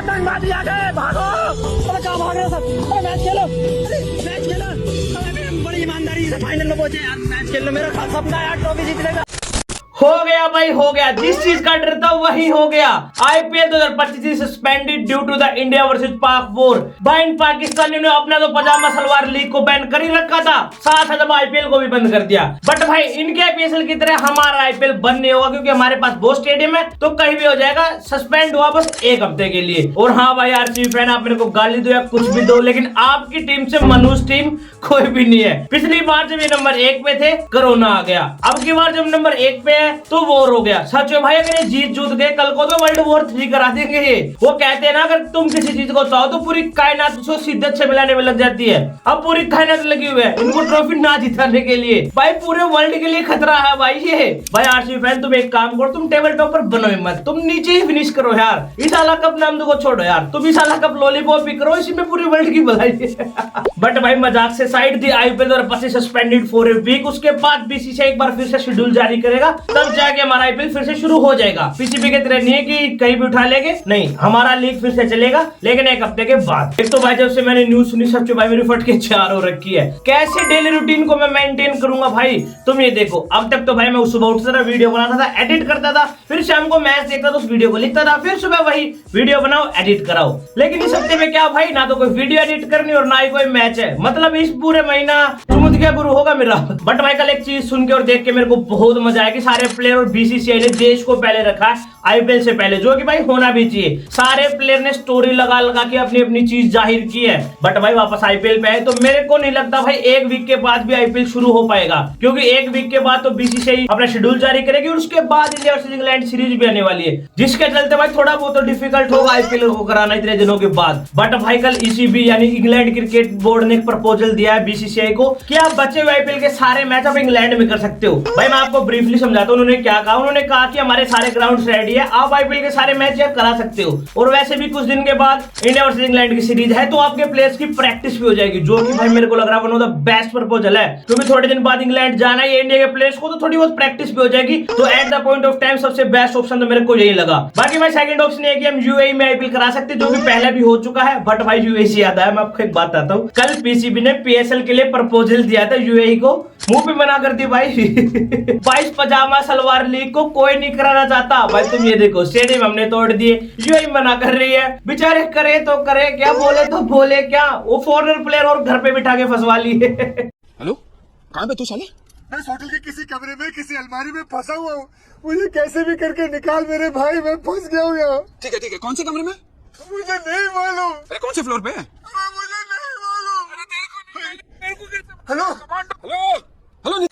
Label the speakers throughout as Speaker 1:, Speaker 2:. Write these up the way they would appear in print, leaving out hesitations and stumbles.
Speaker 1: आतंकवादी आ गए, भागो। अरे कहाँ भाग रहे हो सब? अरे मैच खेलो, मैच खेलो। अरे बड़ी ईमानदारी से फाइनल में पहुंचे यार, मैच खेल लो। मेरा खास सपना यार ट्रॉफी जीतने का।
Speaker 2: हो गया भाई, हो गया। जिस चीज का डर था वही हो गया। IPL 2025 suspended due to the India versus Pak war. भाई इन पाकिस्तानियों ने अपना तो पजामा सलवार लीग को बैन कर ही रखा था, साथ साथ आईपीएल को भी बंद कर दिया। बट भाई इनके आईपीएल की तरह हमारा आईपीएल बंद नहीं होगा, क्योंकि हमारे पास वो स्टेडियम है तो कहीं भी हो जाएगा। सस्पेंड हुआ बस एक हफ्ते के लिए। और हाँ भाई आरसीबी फैन, आप मेरे को गाली दो या कुछ भी दो, लेकिन आपकी टीम से मनुष्य टीम कोई भी नहीं है। पिछली बार जब ये नंबर 1 पे थे कोरोना आ गया, अब की बार जब नंबर 1 पे है तो वॉर हो गया। सच है भाई, अगर ये जीत जूत गए कल को तो वर्ल्ड वॉर 3 करा देंगे ये। वो कहते हैं ना, अगर तुम किसी चीज को चाहो तो पूरी कायनात उसको शिद्दत से मिलाने में लग जाती है। अब पूरी कायनात लगी हुई है इनको ट्रॉफी ना जिताने के लिए। भाई पूरे वर्ल्ड के लिए खतरा है भाई ये। भाई आरसीबी फैन तुम एक काम करो, तुम टेबल टॉप पर बनो ही मत, तुम नीचे ही फिनिश करो यार। इस साला कप नाम को छोड़ो यार, तुम इस साला कप लॉलीपॉप भी करो, इसी में पूरी वर्ल्ड की भलाई है। बट भाई मजाक से साइड दी, आईपीएल और बस सस्पेंडेड फॉर ए वीक। उसके बाद बीसीसीआई एक बार फिर से शेड्यूल जारी करेगा, तब जाके हमारा आईपीएल फिर से शुरू हो जाएगा। पीसीबी की तरह नहीं है कि कहीं भी उठा लेंगे, नहीं, हमारा लीग फिर से चलेगा, लेकिन एक हफ्ते के बाद। एक तो भाई जब से मैंने न्यूज सुनी सब भाई मेरी फट के 4 हो रखी है। कैसे डेली रूटीन को मैं मेंटेन करूंगा भाई, तुम ये देखो। अब तक तो भाई मैं सुबह उठता था, वीडियो बनाता था, एडिट करता था, फिर शाम को मैच देखता था, उस वीडियो को लिखता था, फिर सुबह वही वीडियो बनाओ एडिट कराओ। लेकिन इस हफ्ते में क्या भाई, ना तो कोई वीडियो एडिट करनी और ना ही कोई मैच है। मतलब इस पूरे महीना चुमुदिया गुरु होगा मेरा। बट भाई कल एक चीज सुन के और देख के मेरे को बहुत मजा आया कि सारे प्लेयर और बीसीसीआई ने देश को पहले रखा है आईपीएल से पहले, जो कि भाई होना भी चाहिए। सारे प्लेयर ने स्टोरी लगा लगा के अपनी अपनी चीज जाहिर की है। बट भाई वापस आईपीएल पे आए तो मेरे को नहीं लगता भाई 1 वीक के बाद भी आईपीएल शुरू हो पाएगा, क्योंकि 1 वीक के बाद तो बीसीसीआई अपना शेड्यूल जारी करेगी और उसके बाद इंडिया वर्सेस इंग्लैंड सीरीज भी आने वाली है, जिसके चलते भाई थोड़ा बहुत तो डिफिकल्ट होगा आईपीएल को कराना इतने दिनों के बाद। बट भाई कल ईसीबी यानी इंग्लैंड क्रिकेट बोर्ड ने एक प्रपोजल दिया है बीसीसीआई को कि आप बचे हुए आईपीएल के सारे मैच आप इंग्लैंड में कर सकते हो। भाई मैं आपको ब्रीफली समझाता हूँ उन्होंने क्या कहा। उन्होंने कहा कि हमारे सारे ग्राउंड रेडी है, आप आईपीएल के सारे मैच करा सकते हो, और वैसे भी कुछ दिन के बाद इंडिया वर्सेस इंग्लैंड की सीरीज है, तो आपके प्लेयर्स की प्रैक्टिस भी हो जाएगी, जो कि भाई मेरे को लग रहा है one of the best proposal है, क्योंकि थोड़े दिन बाद इंग्लैंड जाना है इंडिया के प्लेयर्स को, तो थोड़ी बहुत प्रैक्टिस भी हो जाएगी। तो at the point of time सबसे बेस्ट ऑप्शन तो मेरे को यही लगा। बाकी भाई सेकंड ऑप्शन है कि हम यूएई में आईपीएल करा सकते हैं, जो कि पहले भी हो चुका है। बट भाई यूएई से याद आया, मैं आपको एक बात बताता हूँ, कल पीसीबी ने पीएसएल के लिए प्रपोजल दिया था यूएई को, मुंह पे मना कर दी भाई। 22 पजामा सलवार लीग को कोई नहीं कराना चाहता। भाई तुम ये देखो, स्टेडियम हमने तोड़ दिए, यूएई मना कर रही है। बेचारे करे तो करे क्या, बोले तो बोले क्या, वो फॉरेनर प्लेयर और घर पे बिठा के फंसवा लिए।
Speaker 3: हेलो, कहाँ पे तू साले?
Speaker 4: मैं इस होटल के किसी कमरे में किसी अलमारी में फंसा हुआ हूँ, मुझे कैसे भी करके निकाल मेरे भाई, मैं फंस गया हूँ यहाँ।
Speaker 3: ठीक है, कौन से कमरे में?
Speaker 4: मुझे नहीं मालूम।
Speaker 3: अरे कौन से फ्लोर पे?
Speaker 4: मुझे नहीं मालूम। Hello
Speaker 3: hello hello.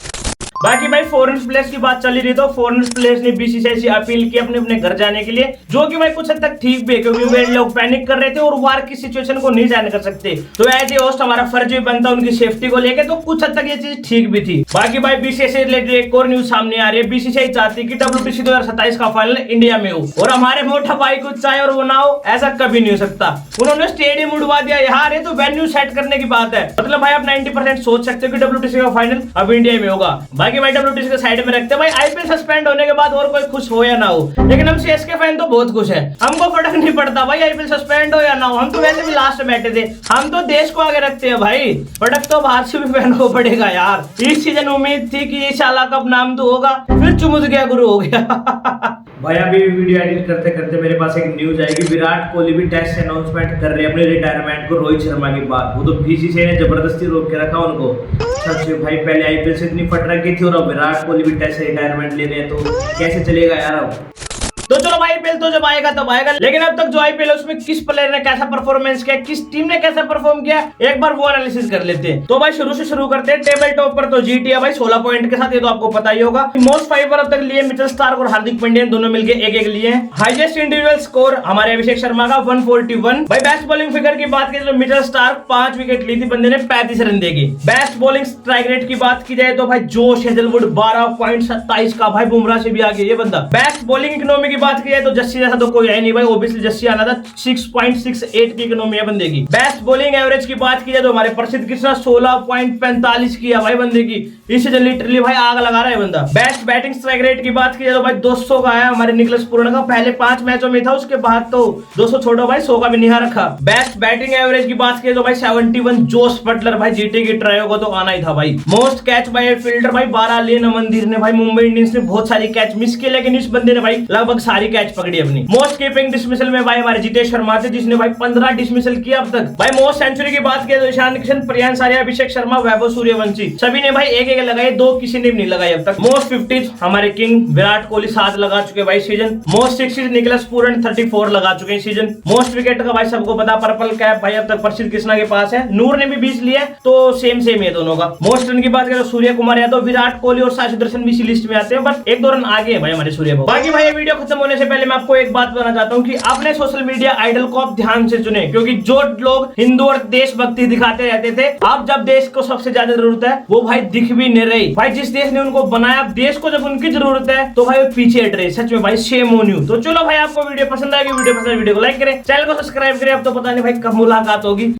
Speaker 2: बाकी भाई फॉरेन प्लेयर्स की बात चली रही, तो फॉरेन प्लेयर्स ने बीसीसीआई से अपील की अपने अपने घर जाने के लिए, जो कि भाई कुछ हद तक ठीक भी है, क्योंकि वे लोग पैनिक कर रहे थे और वार की सिचुएशन को नहीं जाने कर सकते। तो एज ए होस्ट हमारा फर्ज भी बनता उनकी सेफ्टी को लेकर, तो कुछ हद तक ये चीज ठीक भी थी। बाकी भाई बीसीसीआई से रिलेटेड एक और न्यूज सामने आ रही है। बीसीसीआई चाहती है कि WTC 2027 का फाइनल इंडिया में हो, और हमारे मोटा भाई कुछ चाहे और वो ना हो, ऐसा कभी नहीं हो सकता। उन्होंने स्टेडियम उड़वा दिया यार, ये तो वेन्यू सेट करने की बात है। मतलब भाई आप 90% सोच सकते हो कि WTC का फाइनल अब इंडिया में होगा। बाकी भाई WTC के साइड में रखते हैं भाई, आईपीएल सस्पेंड होने के बाद और कोई खुश हो या ना हो, लेकिन हम सीएसके फैन तो बहुत खुश है। हमको फर्क नहीं पड़ता भाई आईपीएल सस्पेंड हो या ना हो, हम तो वैसे भी लास्ट में बैठे थे, हम तो देश को आगे रखते हैं भाई। फर्क तो बाहर से भी फैन को पड़ेगा यार। इस सीजन उम्मीद थी कि ये शाला कप नाम तो होगा, फिर चुमुद गया गुरु हो गया। भाई अभी वीडियो एडिट करते करते मेरे पास एक न्यूज आई कि विराट कोहली भी टेस्ट अनाउंसमेंट कर रहे हैं अपने रिटायरमेंट को रोहित शर्मा के बाद। वो तो बीसीसीआई ने जबरदस्ती रोक के रखा उनको। सच भाई पहले आईपीएल से इतनी फट रखी थी और अब विराट कोहली भी टेस्ट से रिटायरमेंट ले रहे हैं, तो कैसे चलेगा यार अब। तो चलो भाई आईपीएल तो जब आएगा तब आएगा, लेकिन अब तक जो आईपीएल है उसमें किस प्लेयर ने कैसा परफॉर्मेंस किया, किस टीम ने कैसा परफॉर्म किया, एक बार वो एनालिसिस कर लेते हैं। तो भाई शुरू से शुरू करते हैं। टेबल टॉप पर तो जीटी है भाई 16 पॉइंट के साथ, ये तो आपको पता ही होगा। मोस्ट फाइवर अब तक लिए मिचेल स्टार्क और हार्दिक पांड्या दोनों मिलके एक लिए हैं। हाईएस्ट इंडिविजुअल स्कोर हमारे अभिषेक शर्मा का 141। भाई बेस्ट बॉलिंग फिगर की बात करें तो मिचेल स्टार्क 5 विकेट ली थी, बंदे ने 35 रन देगी। बेस्ट बॉलिंग स्ट्राइक रेट की बात की जाए तो भाई जोश हेजलवुड 12.27 का, भाई बुमराह से भी आगे ये बंदा। बेस्ट बॉलिंग इकोनॉमी की की बात की जाए तो जस्सी जैसा तो कोई है नहीं भाई, ओबियसली जस्सी आना था। 6.68 की इकोनॉमी है बंदे की। बेस्ट बॉलिंग एवरेज की बात की जाए तो हमारे प्रसिद्ध कृष्णा 16.45 की है भाई बंदे की। इस सीजन लिटरली भाई आग लगा रहा है बंदा। बेस्ट बैटिंग स्ट्राइक रेट की बात की जाए तो भाई 200 का है हमारे निकलस पूर्ण का। पहले 5 मैचों में था, उसके बाद तो 200 छोड़ो भाई 100 का भी नहीं रखा। बेस्ट बैटिंग एवरेज की बात की तो भाई 71 जोस बटलर भाई जीटी की ट्रायो को तो आना ही था भाई। मोस्ट कैच बाय फील्डर भाई 12 लेन मंदिर ने भाई। मुंबई इंडियंस ने बहुत सारी कैच मिस की, लेकिन इस बंदे ने भाई लगभग सारी कैच पकड़ी अपनी। मोस्ट कीपिंग डिसमिसल में भाई हमारे जितेश शर्मा थे, जिसने भाई 15 डिसमिसल किया अब तक। भाई मोस्ट सेंचुरी की बात की तो ईशान किशन, प्रियांश आर्या, अभिषेक शर्मा, वैभव सूर्यवंशी सभी ने भाई एक लगाई, 2 किसी ने भी नहीं लगाई अब तक। मोस्ट 50 हमारे किंग विराट कोहली 7 लगा चुके भाई सीजन। मोस्ट 60 निकलस पूरन 34 लगा चुके हैं सीजन। मोस्ट विकेट का भाई सबको पता, पर्पल कैप भाई अब तक प्रसिद्ध कृष्णा के पास है। नूर ने भी 20 लिया, तो सेम है दोनों का। मोस्ट रन की बात करें तो सूर्य कुमार यादव, विराट कोहली और साक्षी दर्शन भी इसी लिस्ट में आते हैं, बट 1-2 रन आगे है भाई हमारे सूर्य। बाकी भाई वीडियो खत्म होने से पहले मैं आपको एक बात बताना चाहता हूँ कि अपने सोशल मीडिया आइडल को आप ध्यान से चुने, क्योंकि जो लोग हिंदू और देशभक्ति दिखाते रहते थे, अब जब देश को सबसे ज्यादा जरूरत है वो भाई दिख भी नहीं रही भाई। जिस देश ने उनको बनाया, देश को जब उनकी जरूरत है तो भाई वो पीछे हट रहे। सच में भाई शेम ऑन यू। तो चलो भाई आपको वीडियो पसंद आएगी, वीडियो पसंद वीडियो को लाइक करें, चैनल को सब्सक्राइब करें। अब तो पता नहीं भाई कब मुलाकात होगी।